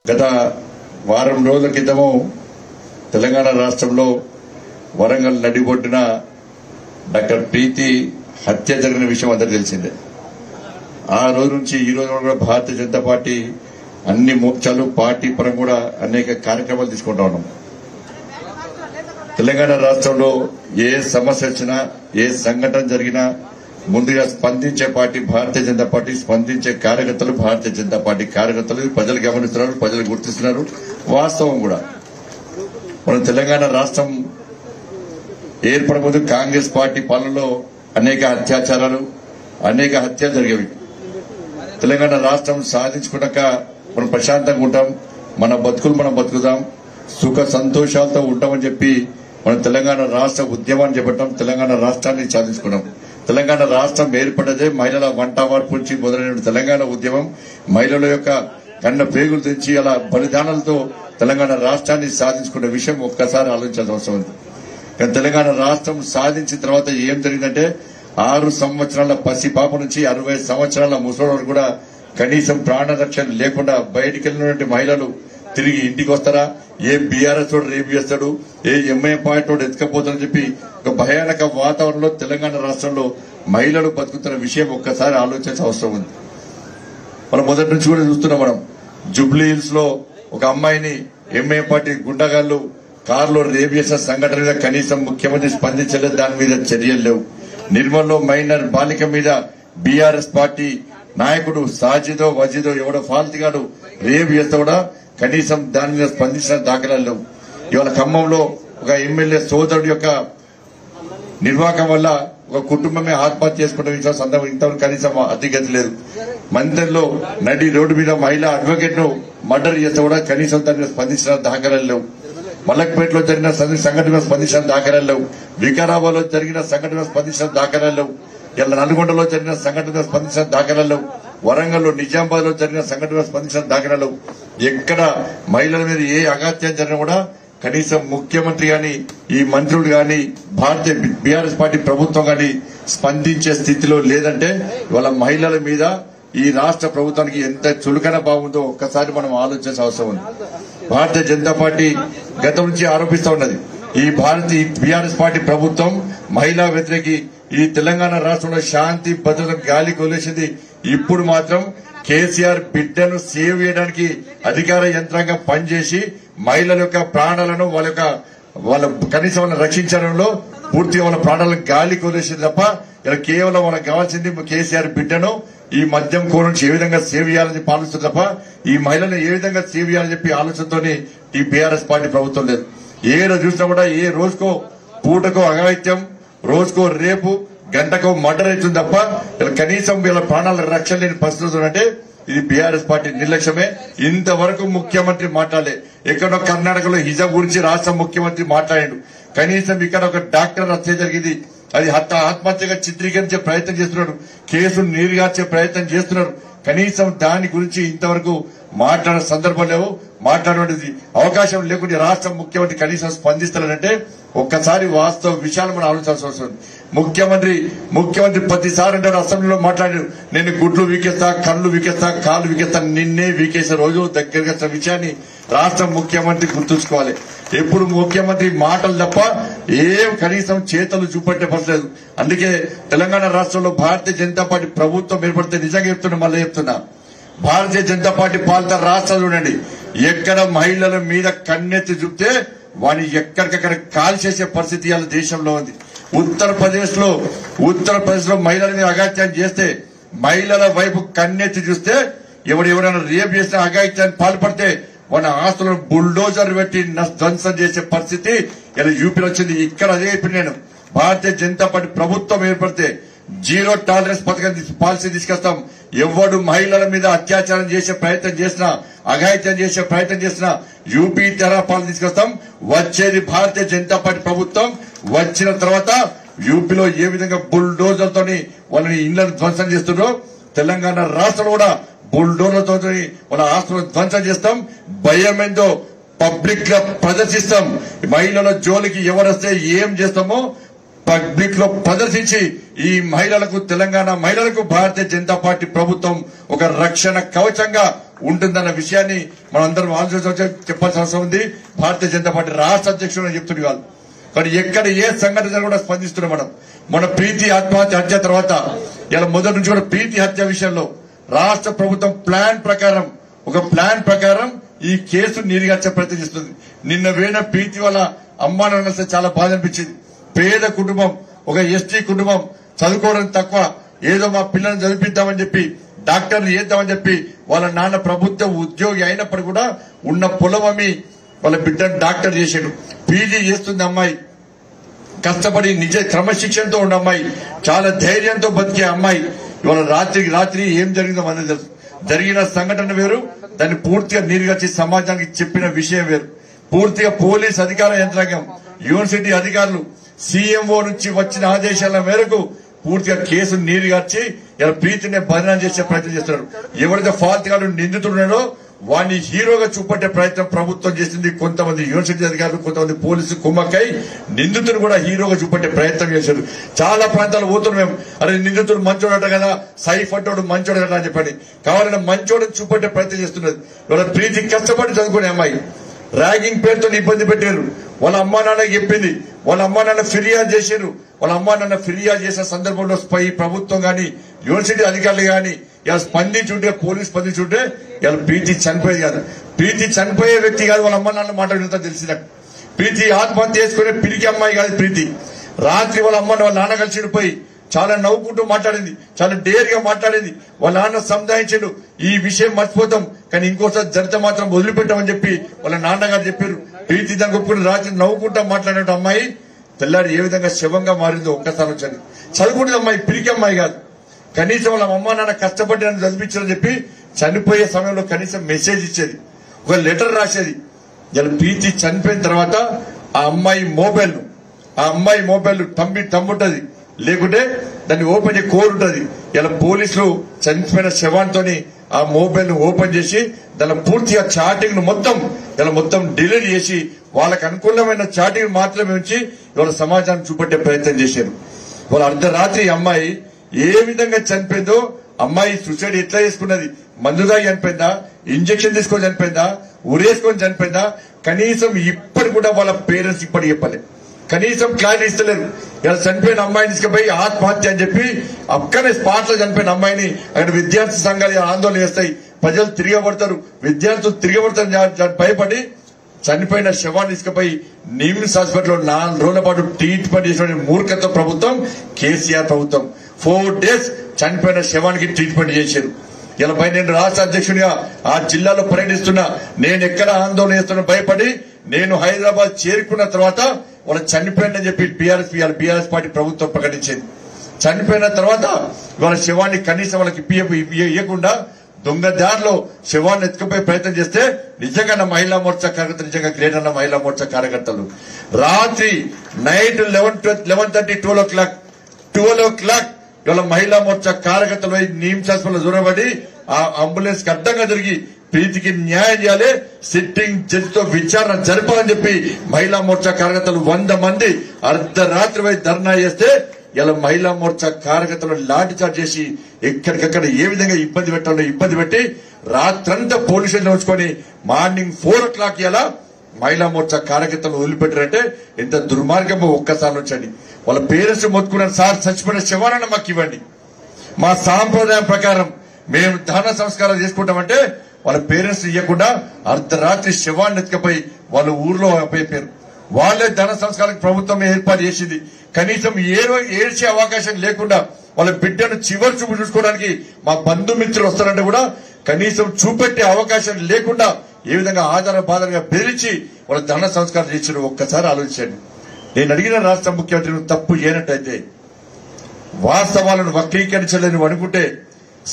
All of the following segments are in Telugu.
గత వారం రోజుల క్రితము తెలంగాణ రాష్ట్రంలో వరంగల్ నడిబొడ్డున డాక్టర్ ప్రీతి హత్య జరిగిన విషయం అందరికీ తెలిసిందే. ఆ రోజు నుంచి ఈ రోజు కూడా భారతీయ జనతా పార్టీ అన్ని మోర్చాలు పార్టీ పరంగా కూడా అనేక కార్యక్రమాలు తీసుకుంటా ఉన్నాం. తెలంగాణ రాష్ట్రంలో ఏ సమస్య వచ్చినా ఏ సంఘటన జరిగినా ముందుగా స్పందించే పార్టీ భారతీయ జనతా పార్టీ, స్పందించే కార్యకర్తలు భారతీయ జనతా పార్టీ కార్యకర్తలు. ప్రజలు గమనిస్తున్నారు, ప్రజలు గుర్తిస్తున్నారు. వాస్తవం కూడా మన తెలంగాణ రాష్ట్రం ఏర్పడబోదు కాంగ్రెస్ పార్టీ పాలనలో అనేక అత్యాచారాలు, అనేక హత్యలు జరిగేవి. తెలంగాణ రాష్ట్రం సాధించుకున్నాక మనం ప్రశాంతంగా ఉంటాం, మన బతుకులు మనం బతుకుదాం, సుఖ సంతోషాలతో ఉంటామని చెప్పి మనం తెలంగాణ రాష్ట్ర ఉద్యమాన్ని చేపట్టాం. తెలంగాణ రాష్ట్రాన్ని సాధించుకున్నాం. తెలంగాణ రాష్ట్రం ఏర్పడ్డదే మహిళల వంట మార్పు నుంచి మొదలైన తెలంగాణ ఉద్యమం. మహిళల యొక్క కన్న పేగులు తెచ్చి అలా బలిదానాలతో తెలంగాణ రాష్ట్రాన్ని సాధించుకున్న విషయం ఒక్కసారి ఆలోచించాల్సిన అవసరం ఉంది. కానీ తెలంగాణ రాష్ట్రం సాధించిన తర్వాత ఏం జరిగిందంటే 6 సంవత్సరాల పసిపాప నుంచి 60 సంవత్సరాల ముసలి వరకు కూడా కనీసం ప్రాణరక్షణ లేకుండా బయటికి వెళ్ళినటువంటి మహిళలు తిరిగి ఇంటికి వస్తారా, ఏ బీఆర్ఎస్ తోడు రేపు చేస్తాడు, ఏ ఎంఐఎం పార్టీ తోడు ఎత్తుకపోతారని చెప్పి ఒక భయానక వాతావరణంలో తెలంగాణ రాష్ట్రంలో మహిళలు బతుకుతున్న విషయం ఒక్కసారి ఆలోచించాల్సిన అవసరం ఉంది. మనం మొదటి నుంచి కూడా చూస్తున్నాం. మనం జూబ్లీ హిల్స్ లో ఒక అమ్మాయిని ఎంఐఎం పార్టీ గుండాగాళ్లు కారులో రేపు చేసిన సంఘటన మీద కనీసం ముఖ్యమంత్రి స్పందించలేదు, దాని మీద చర్యలు లేవు. నిర్మల్లో మైనర్ బాలిక మీద బీఆర్ఎస్ పార్టీ నాయకుడు సాజిదో వజీదో ఎవడో ఫాల్తిగాడు రేపు చేస్తే కూడా కనీసం దాని మీద స్పందించిన దాఖలాలు లేవు. ఇవాళ ఖమ్మంలో ఒక ఎమ్మెల్యే సోదరుడు యొక్క నిర్వాహకం వల్ల ఒక కుటుంబమే ఆత్మహత్య చేసుకున్న సందర్భం ఇంతవరకు కనీసం అతిగతి లేదు. మందిరంలో నడి రోడ్డు మీద మహిళా అడ్వకేట్ ను మర్డర్ చేస్తే కూడా కనీసం దాని మీద స్పందించిన దాఖలాలు లేవు. మలక్పేటలో జరిగిన సంఘటన స్పందించిన దాఖలాలు లేవు. వికారాబాద్ లో జరిగిన సంఘటన స్పందించిన దాఖలాలు లేవు. ఇలా నల్గొండలో జరిగిన సంఘటన స్పందించిన దాఖలాలు లేవు. వరంగల్ లో నిజామాబాద్ లో జరిగిన సంఘటన స్పందించిన దాఖలాలు. ఎక్కడ మహిళల మీద ఏ అగాత్యం జరిగినా కూడా కనీసం ముఖ్యమంత్రి గాని, ఈ మంత్రులు గాని, భారతీయ బీఆర్ఎస్ పార్టీ ప్రభుత్వం గాని స్పందించే స్థితిలో లేదంటే ఇవాళ మహిళల మీద ఈ రాష్ట్ర ప్రభుత్వానికి ఎంత చులకన బాగుందో ఒక్కసారి మనం ఆలోచించాల్సిన అవసరం ఉంది. భారతీయ జనతా పార్టీ గతం నుంచి ఆరోపిస్తూ ఉన్నది, ఈ బీఆర్ఎస్ పార్టీ ప్రభుత్వం మహిళా వ్యతిరేకి, ఈ తెలంగాణ రాష్ట్రంలో శాంతి భద్రత గాలి కొలేసింది. ఇప్పుడు మాత్రం కేసీఆర్ బిడ్డను సేవ్ చేయడానికి అధికార యంత్రాంగం పనిచేసి మహిళల యొక్క ప్రాణాలను వాళ్ళ కనీసం వాళ్ళని రక్షించడంలో పూర్తిగా వాళ్ళ ప్రాణాలను గాలి కొలేసింది తప్ప ఇలా కేవలం వాళ్ళకి కావాల్సింది కేసీఆర్ బిడ్డను ఈ మద్యం కోర నుంచి ఏ విధంగా సేవ్ చేయాలని చెప్పి ఆలోచన తప్ప ఈ మహిళలను ఏ విధంగా సేవ్ చేయాలని చెప్పి ఆలోచనతోనే ఈ బీఆర్ఎస్ పార్టీ ప్రభుత్వం లేదు. ఏ రోజు చూసినా కూడా ఏ రోజుకో పూటకో అఘాయిత్యం, రోజుకో రేపు, గంటకో మర్డర్ అవుతుంది తప్ప ఇలా కనీసం వీళ్ళ ప్రాణాల రక్షణ లేని పరిస్థితులు అంటే ఇది బీఆర్ఎస్ పార్టీ నిర్లక్ష్యమే. ఇంతవరకు ముఖ్యమంత్రి మాట్లాడలే. ఎక్కడో కర్ణాటకలో హిజాబ్ గురించి రాష్ట్ర ముఖ్యమంత్రి మాట్లాడాడు. కనీసం ఇక్కడ ఒక డాక్టర్ హత్య జరిగింది, అది ఆత్మహత్యగా చిత్రీకరించే ప్రయత్నం చేస్తున్నాడు, కేసును నీరుగార్చే ప్రయత్నం చేస్తున్నారు. కనీసం దాని గురించి ఇంతవరకు మాట్లాడే సందర్భం లేవు, మాట్లాడే అవకాశం లేకుండా రాష్ట్ర ముఖ్యమంత్రి కనీసం స్పందిస్తారంటే ఒక్కసారి వాస్తవ విషయాలు మనం ఆలోచించాల్సి వస్తుంది. ముఖ్యమంత్రి ప్రతిసారి అంటారు, అసెంబ్లీలో మాట్లాడారు, నేను గుడ్లు వీకేస్తా, కళ్ళు వీకేస్తా, కాళ్ళు వీకేస్తా, నిన్నే వీకేసే రోజు దగ్గరగా వచ్చిన విషయాన్ని రాష్ట్ర ముఖ్యమంత్రి గుర్తుంచుకోవాలి. ఎప్పుడు ముఖ్యమంత్రి మాటలు తప్ప ఏం కనీసం చేతలు చూపెట్టే పర్లేదు. అందుకే తెలంగాణ రాష్ట్రంలో భారతీయ జనతా పార్టీ ప్రభుత్వం ఏర్పడితే నిజంగా చెప్తున్నా, మళ్ళీ చెప్తున్నా, భారతీయ జనతా పార్టీ పాలిత రాష్ట్రాలు చూడండి, ఎక్కడ మహిళల మీద కన్నెత్తి చూపితే వాడిని ఎక్కడికక్కడ కాల్ చేసే పరిస్థితి ఇవాళ దేశంలో ఉంది. ఉత్తరప్రదేశ్ లో మహిళల మీద అఘాయిత్యాన్ని చేస్తే, మహిళల వైపు కన్నెత్తి చూస్తే ఎవరైనా రేపు చేసిన అఘాయిత్యాన్ని పాల్పడితే వాళ్ళ ఆస్తులను బుల్డోజర్ పెట్టి ధ్వంసం చేసే పరిస్థితి ఇలా యూపీలో వచ్చింది. ఇక్కడ అదే ఇప్పుడు నేను భారతీయ జనతా పార్టీ ప్రభుత్వం ఏర్పడితే జీరో టాలరెన్స్ పథకం పాలసీ తీసుకొస్తాం. ఎవడు మహిళల మీద అత్యాచారం చేసే ప్రయత్నం చేసినా, అఘాయిత్యం చేసే ప్రయత్నం చేసినా యూపీ తెరాపాలను తీసుకొస్తాం. వచ్చేది భారతీయ జనతా పార్టీ ప్రభుత్వం. వచ్చిన తర్వాత యూపీలో ఏ విధంగా బుల్డోజర్లతో వాళ్ళని ఇళ్లను ధ్వంసం చేస్తున్నారో తెలంగాణ రాష్ట్రంలో కూడా బుల్డోజర్లతో వాళ్ళ ఆస్తులను ధ్వంసం చేస్తాం. భయమేందో పబ్లిక్ గా ప్రదర్శిస్తాం. మహిళల జోలికి ఎవరొస్తే ఏం చేస్తామో పబ్లిక్ లో ప్రదర్శించి ఈ మహిళలకు తెలంగాణ మహిళలకు భారతీయ జనతా పార్టీ ప్రభుత్వం ఒక రక్షణ కవచంగా ఉంటుందన్న విషయాన్ని మనందరం ఆలోచించ చెప్పాల్సిన అవసరం ఉంది. భారతీయ జనతా పార్టీ రాష్ట్ర అధ్యక్షుడు చెప్తుంది కాదు, కానీ ఎక్కడ ఏ సంఘటన కూడా స్పందిస్తున్నాం. మన ప్రీతి ఆత్మహత్య హత్య తర్వాత ఇలా మొదటి నుంచి కూడా ప్రీతి హత్య విషయంలో రాష్ట్ర ప్రభుత్వం ఒక ప్లాన్ ప్రకారం ఈ కేసు నీరుగార్చే ప్రయత్నం చేస్తుంది. నిన్న వేణ ప్రీతి వాళ్ళ అమ్మా నాన్న చాలా బాధ అనిపించింది. పేద కుటుంబం, ఒక ఎస్టీ కుటుంబం, చదువుకోవడం తక్కువ, ఏదో మా పిల్లల్ని చదివిద్దామని చెప్పి డాక్టర్ని చేద్దామని చెప్పి వాళ్ళ నాన్న ప్రభుత్వ ఉద్యోగి అయినప్పటికీ కూడా ఉన్న పొలం అమ్మి వాళ్ళ బిడ్డను డాక్టర్ చేశాడు. పీజీ చేస్తుంది అమ్మాయి, కష్టపడి నిజ క్రమశిక్షణతో ఉన్న అమ్మాయి, చాలా ధైర్యంతో బతికే అమ్మాయి. ఇవాళ రాత్రి ఏం జరిగిందో మనకు తెలుసు. జరిగిన సంఘటన వేరు, దాన్ని పూర్తిగా నీరుగార్చి సమాజానికి చెప్పిన విషయం వేరు. పూర్తిగా పోలీస్ అధికార యంత్రాంగం, యూనివర్సిటీ అధికారులు, సీఎంఓ నుంచి వచ్చిన ఆదేశాల మేరకు పూర్తిగా కేసు నీరుగార్చి ఇలా ప్రీతిని బదనాం చేసే ప్రయత్నం చేస్తున్నారు. ఎవరైతే ఫాల్ట్ గారు నిందితున్నాడో వాడిని హీరోగా చూపట్టే ప్రయత్నం ప్రభుత్వం చేసింది. కొంతమంది యూనివర్సిటీ అధికారులు, కొంతమంది పోలీసు కుమ్మక్కై నిందితులు కూడా హీరోగా చూపట్టే ప్రయత్నం చేశారు. చాలా ప్రాంతాలు పోతున్నాం మేము, అరే నిందితుడు మంచోడట కదా, సైఫ్ అంటోడు మంచోడు కదా అని చెప్పండి కావాలని మంచోడు చూపట్టే ప్రయత్నం చేస్తున్నది. ఇవాళ ప్రీతి కష్టపడి చదువుకునే అమ్మాయి ర్యాగింగ్ పేరుతో ఇబ్బంది పెట్టారు. వాళ్ళ అమ్మా నాన్న చెప్పింది, వాళ్ళ అమ్మా నాన్న ఫిర్యాదు చేశారు. వాళ్ళ అమ్మా నాన్న ఫిర్యాదు చేసిన సందర్భంలో ప్రభుత్వం గాని యూనివర్సిటీ అధికారులు గాని ఇలా స్పందించుంటే, పోలీసు స్పందించుంటే ఇలా ప్రీతి చనిపోయేది కాదు. ప్రీతి చనిపోయే వ్యక్తి కాదు. వాళ్ళ అమ్మ నాన్న మాట్లాడినంత తెలిసిన ప్రీతి ఆత్మహత్య చేసుకునే పిరికి అమ్మాయి కాదు ప్రీతి. రాత్రి వాళ్ళ అమ్మ వాళ్ళ నాన్న కలిసి పోయి చాలా నవ్వుకుంటూ మాట్లాడింది, చాలా డేర్ గా మాట్లాడింది. వాళ్ళ నాన్న సంధాయించాడు, ఈ విషయం మర్చిపోతాం కానీ ఇంకోసారి జరిగితే మాత్రం వదిలిపెట్టామని చెప్పి వాళ్ళ నాన్నగారు చెప్పారు. ప్రీతి దానికి ఒప్పుకుని రాత్రి నవ్వుకుంటా మాట్లాడిన అమ్మాయి తెల్లారి ఏ విధంగా శవంగా మారిందో ఒక్కసారి వచ్చాను. చదువుకుంటుంది అమ్మాయి, పిరికి అమ్మాయి కాదు. కనీసం వాళ్ళ అమ్మ నాన్న కష్టపడి నన్ను చదివించారని చెప్పి చనిపోయే సమయంలో కనీసం మెసేజ్ ఇచ్చేది, ఒక లెటర్ రాసేది. ఇలా ప్రీతి చనిపోయిన తర్వాత ఆ అమ్మాయి మొబైల్ తమ్ముంటది, లేకుంటే దాన్ని ఓపెన్ చేసి కోడ్ ఉంటది. ఇలా పోలీసులు చనిపోయిన శవాంతో ఆ మొబైల్ ను ఓపెన్ చేసి దాని పూర్తిగా చాటింగ్ ను మొత్తం డిలీట్ చేసి వాళ్ళకు అనుకూలమైన చాటింగ్ మాత్రమే ఉంచి ఇవాళ సమాజాన్ని చూపెట్టే ప్రయత్నం చేశారు. వాళ్ళ అర్ధరాత్రి అమ్మాయి ఏ విధంగా చనిపోయిందో, అమ్మాయి సూసైడ్ ఎట్లా చేసుకున్నది, మందు తాగి చనిపోయిందా, ఇంజక్షన్ తీసుకొని చనిపోయిందా, ఉరేసుకొని చనిపోయిందా, కనీసం ఇప్పటి కూడా వాళ్ళ పేరెంట్స్ ఇప్పటికి చెప్పలేదు, కనీసం క్లారిటీ ఇస్తలేరు. ఇలా చనిపోయిన అమ్మాయిని తీసుకుపోయి ఆత్మహత్య అని చెప్పి అక్కడే స్పాట్ లో చనిపోయిన అమ్మాయిని అక్కడ విద్యార్థి సంఘాలు ఆందోళన చేస్తాయి, ప్రజలు తిరగబడతారు, విద్యార్థులు తిరగబడతారు భయపడి చనిపోయిన శవాన్ని తీసుకుపోయి నిమ్స్ హాస్పిటల్లో 4 రోజుల పాటు ట్రీట్మెంట్ చేసిన మూర్ఖత్వ ప్రభుత్వం కేసీఆర్ ప్రభుత్వం. 4 days చనిపోయిన శవానికి ట్రీట్మెంట్ చేశారు. ఇలా నేను రాష్ట్ర అధ్యక్షుడిగా ఆ జిల్లాలో పర్యటిస్తున్నా, నేను ఎక్కడ ఆందోళన చేస్తున్నా భయపడి నేను హైదరాబాద్ చేరుకున్న తర్వాత వాళ్ళు చనిపోయిందని చెప్పి బీఆర్ఎస్ పార్టీ ప్రభుత్వం ప్రకటించింది. చనిపోయిన తర్వాత వాళ్ళ శవాన్ని కనీసం వాళ్ళకి ఇవ్వకుండా దొంగదారిలో శవాన్ని ఎత్తుకుపోయే ప్రయత్నం చేస్తే నిజంగా మహిళా మోర్చా కార్యకర్తలు, నిజంగా గ్రేట్ అన్న మహిళా మోర్చా కార్యకర్తలు రాత్రి నైట్ 11:30 12 o'clock ఇవాళ మహిళా మోర్చా కార్యకర్తలు నిమ్స్ హాస్పిటల్ దూరబడి ఆ అంబులెన్స్ కి అడ్డంగా తిరిగి ప్రీతికి న్యాయం చేయాలి, సిట్టింగ్ జడ్జితో విచారణ జరపాలని చెప్పి మహిళా మోర్చా కార్యకర్తలు 100 మంది అర్ధరాత్రి ధర్నా చేస్తే ఇలా మహిళా మోర్చా కార్యకర్తలు లాఠీ చార్జ్ చేసి ఎక్కడికక్కడ ఏ విధంగా ఇబ్బంది పెట్టాలో ఇబ్బంది పెట్టి రాత్రంతా పోలీస్ స్టేషన్ ఉంచుకొని మార్నింగ్ 4 o'clock ఇలా మహిళా మోర్చా కార్యకర్తలు వదిలిపెట్టారంటే ఎంత దుర్మార్గమో ఒక్కసారి వచ్చండి. వాళ్ళ పేరెంట్స్ మొత్తుకున్నారు, సార్ చచ్చిపోయిన శవాలను మాకు ఇవ్వండి, మా సాంప్రదాయం ప్రకారం మేము దహన సంస్కారాలు చేసుకుంటామంటే వాళ్ళ పేరెంట్స్ ఇవ్వకుండా అర్ధరాత్రి శవాన్ని ఎత్తుకపోయి వాళ్ళ ఊర్లో అయిపోయారు. వాళ్లే ధన సంస్కారానికి ప్రభుత్వం ఏర్పాటు చేసింది. కనీసం ఏడ్చే అవకాశం లేకుండా వాళ్ళ బిడ్డను చివరి చూపు చూసుకోవడానికి మా బంధుమిత్రులు వస్తారంటే కూడా కనీసం చూపెట్టే అవకాశం లేకుండా ఏ విధంగా ఆధార బాధలుగా బెదిరించి వాళ్ళ ధన సంస్కారం చేసిన ఒక్కసారి ఆలోచించండి. నేను అడిగిన రాష్ట్ర ముఖ్యమంత్రి తప్పు చేయనట్టయితే, వాస్తవాలను వక్రీకరించలేని అనుకుంటే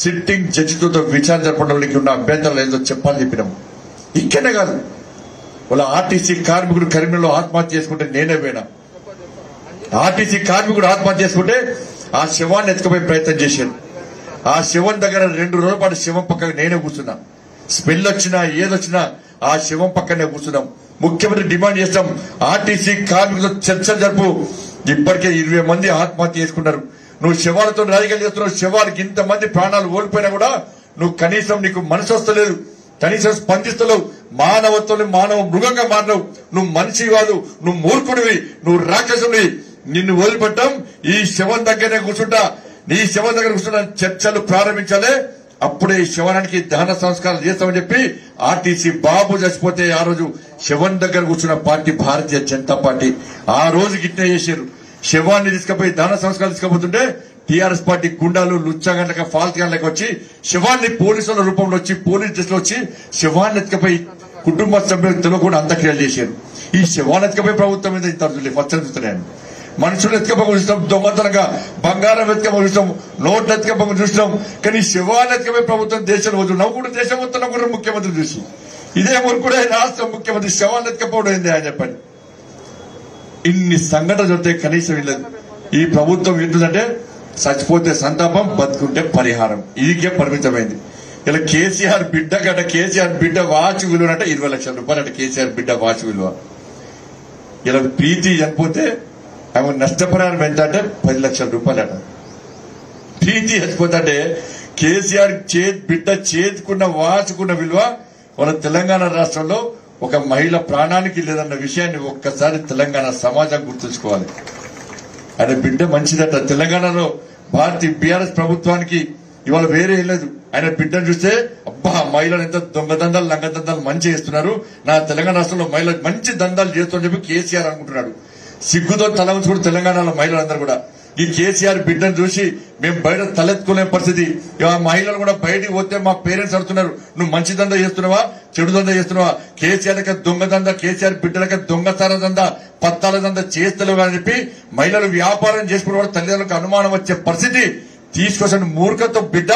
సిట్టింగ్ జడ్జితో విచారణ జరపడానికి ఉన్న అభ్యంతరాలు ఏదో చెప్పాలని చెప్పినాము. ఇక్కడనే కాదు, వాళ్ళ ఆర్టీసీ కార్మికుడు కరీంనగర్లో ఆత్మహత్య చేసుకుంటే నేనే పోయినా. ఆర్టీసీ కార్మికుడు ఆత్మహత్య చేసుకుంటే ఆ శవాన్ని ఎత్తుకుపోయే ప్రయత్నం చేశాను. ఆ శవం దగ్గర 2 రోజుల పాటు శవం పక్కన నేనే కూర్చున్నా. స్మెల్ వచ్చినా ఏదొచ్చినా ఆ శవం పక్కనే కూర్చున్నాం. ముఖ్యమంత్రి డిమాండ్ చేస్తాం, ఆర్టీసీ కార్మికులతో చర్చలు జరుపు. ఇప్పటికే 20 మంది ఆత్మహత్య చేసుకున్నారు. నువ్వు శవాలతో రాజకీయాలు చేస్తున్నావు. శవాలకి ఇంతమంది ప్రాణాలు ఓడిపోయినా కూడా నువ్వు కనీసం నీకు మనసు వస్తలేదు. కనీసం స్పందిస్తలేవు. మానవత్వం మానవ మృగంగా మారినవు. నువ్వు మనిషి కాదు, నువ్వు మూర్ఖుడివి, నువ్వు రాక్షసుడివి. నిన్ను వదిలిపెట్టం. ఈ శవం దగ్గరనే కూర్చుంటా, నీ శవం దగ్గర కూర్చుంటా చర్చలు ప్రారంభించాలి. అప్పుడే ఈ శవనానికి దహన సంస్కారాలు చేస్తామని చెప్పి ఆర్టీసీ బాబు చచ్చిపోతే ఆ రోజు శవం దగ్గర కూర్చున్న పార్టీ భారతీయ జనతా పార్టీ. ఆ రోజు గిట్నే చేశారు. శవాన్ని తీసుకుపోయి దహన సంస్కారాలు తీసుకుపోతుంటే టీఆర్ఎస్ పార్టీ గుండాలు లుచ్చగంటక ఫాల్త్ గంటలకు వచ్చి శవాన్ని పోలీసుల రూపంలో వచ్చి పోలీస్ డ్రెస్ లో వచ్చి శవాన్ని ఎత్తుకపోయి కుటుంబ సభ్యులకు తెలియకుండా అంత్యక్రియలు చేశారు. ఈ శవాన్ని ఎత్తుకపోయి ప్రభుత్వం మీద తరచులే ఫస్ట్ చూస్తున్నాను. మనుషులు ఎత్తుకపోయి చూస్తాం, దొంగతనంగా బంగారం ఎత్తుకపోయి చూస్తాం, నోట్లు ఎత్తుకపోయి చూస్తాం. కానీ శవాన్ని ఎత్తుకపోయి ప్రభుత్వం దేశంలో వద్దు. నవ్వు కూడా దేశం మొత్తం నవ్వు ముఖ్యమంత్రి చూసి ఇదే మునుకుడే రాష్ట్ర ముఖ్యమంత్రి శవాన్ని ఎత్తుకపోవడం ఏంది అని చెప్పండి. ఇన్ని సంఘటనలు జరిగితే కనీసం వెళ్ళదు. ఈ ప్రభుత్వం ఏంటంటే చచ్చిపోతే సంతాపం, బతుకుంటే పరిహారం, ఇదికే పరిమితమైంది. ఇలా కేసీఆర్ బిడ్డ గట కేసీఆర్ బిడ్డ వాచ్ విలువ అంటే 20 లక్షల రూపాయలు అంటే కేసీఆర్ బిడ్డ వాచ్ విలువ. ఇలా ప్రీతి చనిపోతే ఆమె నష్టపరిహారం ఎంత అంటే 10 లక్షల రూపాయలు అట. ప్రీతి చచ్చిపోతే కేసీఆర్ బిడ్డ చేతుకున్న వాచుకున్న విలువ మన తెలంగాణ రాష్ట్రంలో ఒక మహిళ ప్రాణానికి లేదన్న విషయాన్ని ఒక్కసారి తెలంగాణ సమాజం గుర్తుంచుకోవాలి. ఆయన బిడ్డ మంచిదట. తెలంగాణలో భారతీయ బీఆర్ఎస్ ప్రభుత్వానికి ఇవాళ వేరే లేదు. ఆయన బిడ్డను చూస్తే అబ్బా మహిళలు ఎంత దొంగదందాలు లంగదందాలు మంచి చేస్తున్నారు, నా తెలంగాణ రాష్ట్రంలో మహిళలు మంచి దందాలు చేస్తారని చెప్పి కేసీఆర్ అనుకుంటున్నాడు. సిగ్గుతో తల ఉంచుకుంటూ తెలంగాణలో మహిళలందరూ కూడా ఈ కేసీఆర్ బిడ్డను చూసి మేము బయట తలెత్తుకునే పరిస్థితి. మహిళలు కూడా బయటికి పోతే మా పేరెంట్స్ అడుగుతున్నారు, నువ్వు మంచి దందా చేస్తున్నావా చెడు దందా చేస్తున్నావా? కేసీఆర్ దొంగ దందా, కేసీఆర్ బిడ్డలకి దొంగతన దందా, పత్తాల దందా చేస్తలేవు అని చెప్పి మహిళలు వ్యాపారం చేసుకున్న కూడా తల్లిదండ్రులకు అనుమానం వచ్చే పరిస్థితి తీసుకొచ్చిన మూర్ఖతో బిడ్డ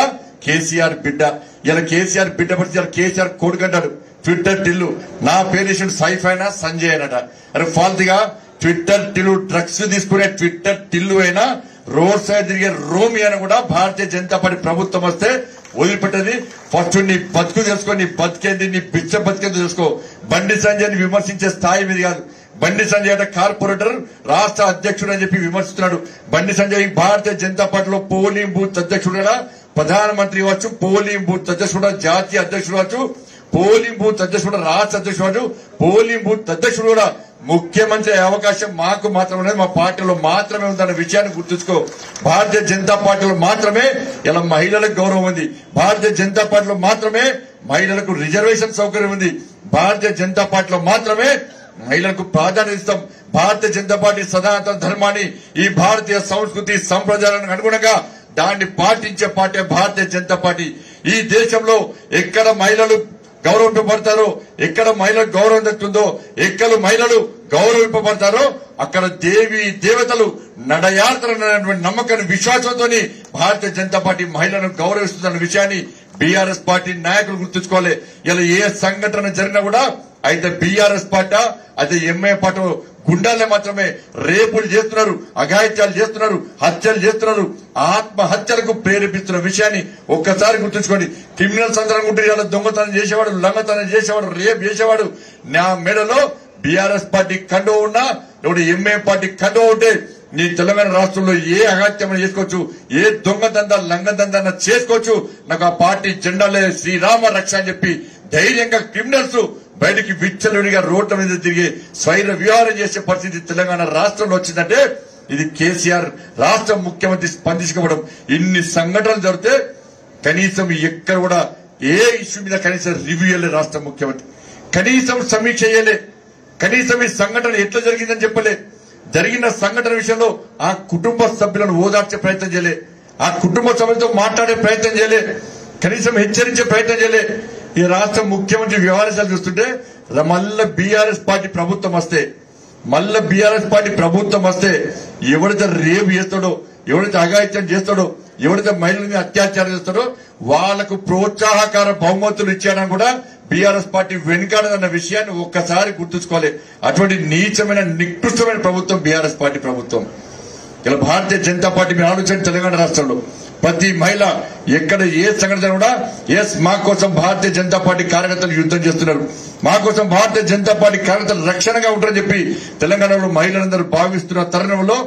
కేసీఆర్ బిడ్డ. ఇలా కేసీఆర్ బిడ్డ పడితే కేసీఆర్ కొడుకంటాడు ట్విట్టర్ టిల్లు. నా పేరు సైఫ్ అయినా సంజయ్ అనట. అరే ఫాల్తుగా ట్విట్టర్ టిల్లు డ్రగ్స్ తీసుకునే ట్విట్టర్ టిల్లు అయినా రోడ్ సైడ్ తిరిగే రోమి అని కూడా భారతీయ జనతా పార్టీ ప్రభుత్వం వస్తే వదిలిపెట్టది. ఫస్ట్ నీ బతుకు తెలుసుకో, నీ బతికేంది, నీ బిచ్చ బతికేంది తెలుసుకో. బండి సంజయ్ని విమర్శించే స్థాయి మీద కాదు. బండి సంజయ్ అంటే కార్పొరేటర్ రాష్ట్ర అధ్యక్షుడు అని చెప్పి విమర్శిస్తున్నాడు. బండి సంజయ్ భారతీయ జనతా పార్టీలో పోలింగ్ బూత్ అధ్యక్షుడు, ప్రధానమంత్రి కావచ్చు, పోలింగ్ బూత్ అధ్యక్షుడు, జాతీయ అధ్యక్షుడు కావచ్చు, పోలింగ్ బూత్ అధ్యక్షుడు, రాష్ట్ర అధ్యక్షుడు, పోలింగ్ బూత్ అధ్యక్షుడు కూడా ముఖ్యమంత్రి అవకాశం మాకు మాత్రమే, మా పార్టీలో మాత్రమే ఉందన్న విషయాన్ని గుర్తుంచుకో. భారతీయ జనతా పార్టీలో మాత్రమే ఇలా మహిళలకు గౌరవం ఉంది. భారతీయ జనతా పార్టీలో మాత్రమే మహిళలకు రిజర్వేషన్ సౌకర్యం ఉంది. భారతీయ జనతా పార్టీలో మాత్రమే మహిళలకు ప్రాధాన్యత ఇస్తాం. భారతీయ జనతా పార్టీ సనాతన ధర్మాన్ని, ఈ భారతీయ సంస్కృతి సంప్రదాయాలకు అనుగుణంగా దాన్ని పాటించే పార్టీ భారతీయ జనతా పార్టీ. ఈ దేశంలో ఎక్కడ మహిళలు గౌరవింపబడతారో, ఎక్కడ మహిళలకు గౌరవం దక్కుతుందో, ఎక్కడ మహిళలు గౌరవింపబడతారో అక్కడ దేవి దేవతలు నడయాడుతారన్నటువంటి నమ్మకాన్ని విశ్వాసంతో భారతీయ జనతా పార్టీ మహిళలను గౌరవిస్తుందన్న విషయాన్ని బీఆర్ఎస్ పార్టీ నాయకులు గుర్తుంచుకోవాలి. ఇలా ఏ సంఘటన జరిగినా కూడా అయితే బీఆర్ఎస్ పార్టీ అయితే ఎంఏ పార్టీ గుండాలే మాత్రమే రేపులు చేస్తున్నారు, అఘాయిత్యాలు చేస్తున్నారు, హత్యలు చేస్తున్నారు, ఆత్మహత్యలకు ప్రేరేపిస్తున్న విషయాన్ని ఒక్కసారి గుర్తుంచుకోండి. క్రిమినల్స్ అందరం ఉంటే ఇలా దొంగతనం చేసేవాడు, లంగతనం చేసేవాడు, రేపు చేసేవాడు నా మెడలో బీఆర్ఎస్ పార్టీ కండో ఉన్నా, ఇప్పుడు ఎంఏ పార్టీ కండో ఉంటే నీ తెలంగాణ రాష్ట్రంలో ఏ అఘాత్యమైన చేసుకోవచ్చు, ఏ దొంగదందా లంగదందా చేసుకోవచ్చు. నాకు ఆ పార్టీ జెండాలే శ్రీరామ రక్ష అని చెప్పి ధైర్యంగా క్రిమినల్స్ బయటికి విచ్చలవిడిగా రోడ్ల మీద తిరిగి స్వైర విహారం చేసే పరిస్థితి తెలంగాణ రాష్ట్రంలో వచ్చిందంటే ఇది కేసీఆర్ రాష్ట్ర ముఖ్యమంత్రి స్పందించుకోవడం. ఇన్ని సంఘటనలు జరిగితే కనీసం ఎక్కడ కూడా ఏ ఇష్యూ మీద కనీసం రివ్యూ చేయలే రాష్ట్ర ముఖ్యమంత్రి, కనీసం సమీక్ష చేయలే, కనీసం ఈ సంఘటన ఎట్లా జరిగిందని చెప్పలే. జరిగిన సంఘటన విషయంలో ఆ కుటుంబ సభ్యులను ఓదార్చే ప్రయత్నం చేయలే, ఆ కుటుంబ సభ్యులతో మాట్లాడే ప్రయత్నం చేయలే, కనీసం హెచ్చరించే ప్రయత్నం చేయలే. ఈ రాష్ట్ర ముఖ్యమంత్రి వ్యవహారాలు చూస్తుంటే మళ్ళా బీఆర్ఎస్ పార్టీ ప్రభుత్వం వస్తే ఎవరైతే రేపు చేస్తాడో, ఎవరైతే అఘాయిత్యం చేస్తాడో, ఎవరైతే మహిళల్ని అత్యాచారం చేస్తాడో వాళ్లకు ప్రోత్సాహకార బహుమతులు ఇచ్చాడని కూడా బీఆర్ఎస్ పార్టీ వెనుకాడదన్న విషయాన్ని ఒక్కసారి గుర్తుంచుకోవాలి. అటువంటి నీచమైన నికృష్టమైన ప్రభుత్వం బీఆర్ఎస్ పార్టీ ప్రభుత్వం. ఇలా భారతీయ జనతా పార్టీ మీరు ఆలోచన తెలంగాణ రాష్ట్రంలో ప్రతి మహిళ ఎక్కడ ఏ సంఘటన కూడా మా కోసం భారతీయ జనతా పార్టీ కార్యకర్తలు యుద్ధం చేస్తున్నారు, మా కోసం భారతీయ జనతా పార్టీ కార్యకర్తలు రక్షణగా ఉంటారని చెప్పి తెలంగాణలో మహిళలందరూ భావిస్తున్న తరుణంలో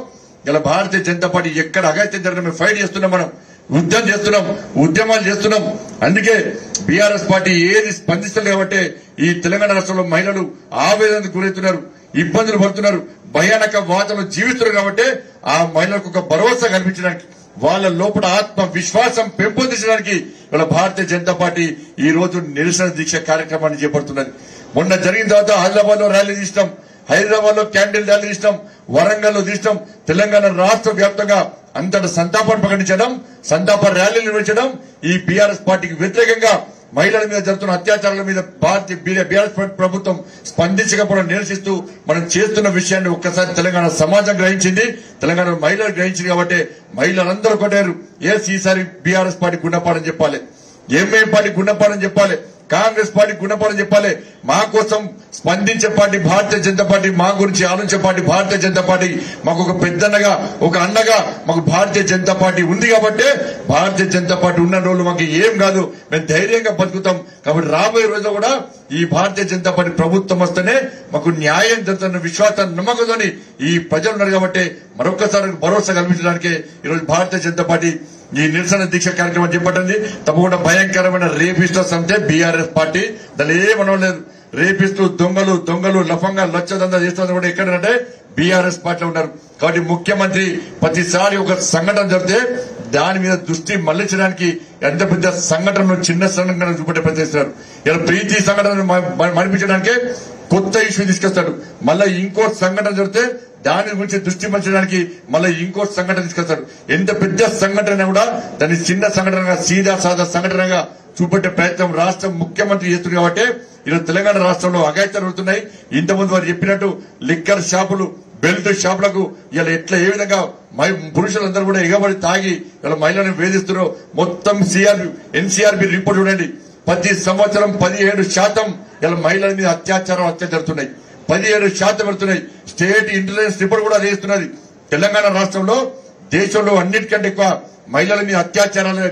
ఇలా భారతీయ జనతా పార్టీ ఎక్కడ అఘాయిత్యం జరగడం ఫైట్ చేస్తున్నాం. మనం ఉద్యమాలు చేస్తున్నాం. అందుకే బీఆర్ఎస్ పార్టీ ఏది స్పందిస్తుంది కాబట్టి ఈ తెలంగాణ రాష్ట్రంలో మహిళలు ఆవేదనకు గురవుతున్నారు, ఇబ్బందులు పడుతున్నారు, భయానక వాతావరణం జీవిస్తున్నారు కాబట్టి ఆ మహిళలకు ఒక భరోసా కల్పించడానికి, వాళ్ళ లోపల ఆత్మ విశ్వాసం పెంపొందించడానికి ఇవాళ భారతీయ జనతా పార్టీ ఈ రోజు నిరసన దీక్ష కార్యక్రమాన్ని చేపడుతున్నది. మొన్న జరిగిన తర్వాత ఆదిలాబాద్ లో ర్యాలీ తీసినాం, హైదరాబాద్ లో క్యాండిల్ ర్యాలీ తీసినాం, వరంగల్ లో తీసినాం. తెలంగాణ రాష్ట్ర వ్యాప్తంగా అంతటా సంతాపాన్ని ప్రకటించడం, సంతాప ర్యాలీలు నిర్వహించడం, ఈ బీఆర్ఎస్ పార్టీకి వ్యతిరేకంగా మహిళల మీద జరుగుతున్న అత్యాచారాల మీద బీఆర్ఎస్ ప్రభుత్వం స్పందించకపోవడం నిరసిస్తూ మనం చేస్తున్న విషయాన్ని ఒక్కసారి తెలంగాణ సమాజం గ్రహించింది, తెలంగాణ మహిళలు గ్రహించింది. కాబట్టి మహిళలందరూ కొట్టారు. ఈసారి బీఆర్ఎస్ పార్టీ గుణపాఠం చెప్పాలి, ఎంఐఎం పార్టీ గుణపాఠం చెప్పాలి, కాంగ్రెస్ పార్టీ గుణపాఠం చెప్పాలి. మా కోసం స్పందించే పార్టీ భారతీయ జనతా పార్టీ, మా గురించి ఆలోచించే పార్టీ భారతీయ జనతా పార్టీ, మాకు ఒక పెద్దన్నగా ఒక అన్నగా మాకు భారతీయ జనతా పార్టీ ఉంది కాబట్టి భారతీయ జనతా పార్టీ ఉన్న రోజులు మాకు ఏం కాదు, మేము ధైర్యంగా బతుకుతాం. కాబట్టి రాబోయే రోజుల్లో కూడా ఈ భారతీయ జనతా పార్టీ ప్రభుత్వం వస్తేనే మాకు న్యాయం జరుగుతున్న విశ్వాసాన్ని నమ్మకంతోని ఈ ప్రజలు ఉన్నారు. కాబట్టి మరొకసారి భరోసా కల్పించడానికి ఈరోజు భారతీయ జనతా పార్టీ ఈ నిరసన దీక్ష కార్యక్రమం చేపట్టింది. తప్పకుండా భయంకరమైన రేపిస్టర్స్ అంటే బీఆర్ఎస్ పార్టీ, దాని ఏమనలేదు. రేపిస్తూ దొంగలు లఫంగా లచ్చదందా చేస్తున్నారు కూడా ఎక్కడంటే బీఆర్ఎస్ పార్టీలో ఉన్నారు. కాబట్టి ముఖ్యమంత్రి ప్రతిసారి ఒక సంఘటన జరిగితే దాని మీద దృష్టి మళ్లించడానికి ఎంత పెద్ద సంఘటనను చిన్న సంఘటన చూపెట్టే ప్రయత్నిస్తున్నారు. ఇలా ప్రీతి సంఘటనను మరిపించడానికే కొత్త ఇష్యూ తీసుకొస్తాడు. మళ్ళీ ఇంకో సంఘటన జరిగితే దాని గురించి దృష్టి మలచడానికి మళ్ళీ ఇంకో సంఘటన తీసుకొస్తాడు. ఎంత పెద్ద సంఘటన కూడా దాన్ని చిన్న సంఘటనగా, సీదా సాదా సంఘటనగా చూపెట్టే ప్రయత్నం రాష్ట్ర ముఖ్యమంత్రి చేస్తుంది. కాబట్టి ఈరోజు తెలంగాణ రాష్ట్రంలో అఘాయిత్యాలు జరుగుతున్నాయి. ఇంతకుముందు వారు చెప్పినట్టు లిక్కర్ షాపులు, బెల్ట్ షాపులకు ఇలా ఏ విధంగా పురుషులందరూ కూడా ఎగబడి తాగి ఇలా మహిళలను వేధిస్తున్నారో మొత్తం ఎన్సీఆర్బీ రిపోర్ట్ చూడండి. ప్రతి సంవత్సరం 17% ఇలా మహిళల మీద హత్య జరుగుతున్నాయి, 17% పెడుతున్నాయి. స్టేట్ ఇంటెలిజెన్స్ రిపోర్ట్ కూడా చేస్తున్నది. తెలంగాణ రాష్ట్రంలో దేశంలో అన్నిటికంటే ఎక్కువ మహిళల మీద అత్యాచారాల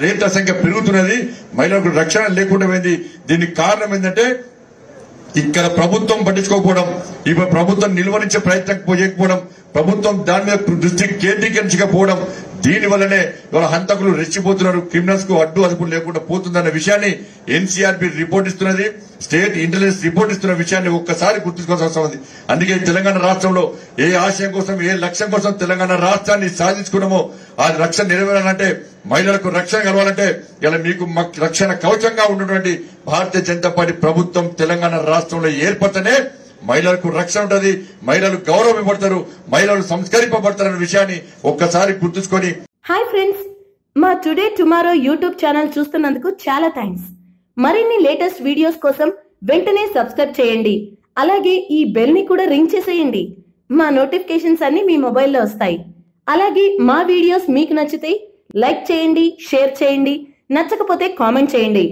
రేట్ల సంఖ్య పెరుగుతున్నది. మహిళలకు రక్షణ లేకుండా పోయింది. దీనికి కారణం ఏంటంటే ఇక్కడ ప్రభుత్వం పట్టించుకోకపోవడం, ఇప్పుడు ప్రభుత్వం నిలువరించే ప్రయత్నం చేయకపోవడం, ప్రభుత్వం దాని మీద దృష్టి కేంద్రీకరించకపోవడం. దీనివల్లనే ఇవాళ హంతకులు రెచ్చిపోతున్నారు, క్రిమినల్స్ కు అడ్డు అదుపు లేకుండా పోతుందన్న విషయాన్ని ఎన్సీఆర్బీ రిపోర్ట్ ఇస్తున్నది, స్టేట్ ఇంటెలిజెన్స్ రిపోర్ట్ ఇస్తున్న విషయాన్ని ఒక్కసారి గుర్తుంచుకోవాల్సిన అవసరం ఉంది. అందుకే తెలంగాణ రాష్ట్రంలో ఏ ఆశయం కోసం, ఏ లక్ష్యం కోసం తెలంగాణ రాష్ట్రాన్ని సాధించుకున్నామో ఆ రక్షణ నెరవేరాలంటే, మహిళలకు రక్షణ కలవాలంటే ఇలా మీకు రక్షణ కవచంగా ఉన్నటువంటి భారతీయ జనతా పార్టీ ప్రభుత్వం తెలంగాణ రాష్ట్రంలో ఏర్పడితేనే మహిళలకు రక్షణ ఉంటుంది, మహిళలు గౌరవింపబడతారు, మహిళలు సంస్కరింపబడతారన్న విషయాన్ని ఒక్కసారి గుర్తుంచుకొని. హాయ్ ఫ్రెండ్స్, మా టుడే టుమారో యూట్యూబ్ ఛానల్ చూస్తున్నందుకు చాలా థ్యాంక్స్. మరిన్ని లేటెస్ట్ వీడియోస్ కోసం వెంటనే సబ్స్క్రైబ్ చేయండి. అలాగే ఈ బెల్ ని కూడా రింగ్ చేసేయండి. మా నోటిఫికేషన్స్ అన్ని మీ మొబైల్లో వస్తాయి. అలాగే మా వీడియోస్ మీకు నచ్చితే లైక్ చేయండి, షేర్ చేయండి, నచ్చకపోతే కామెంట్ చేయండి.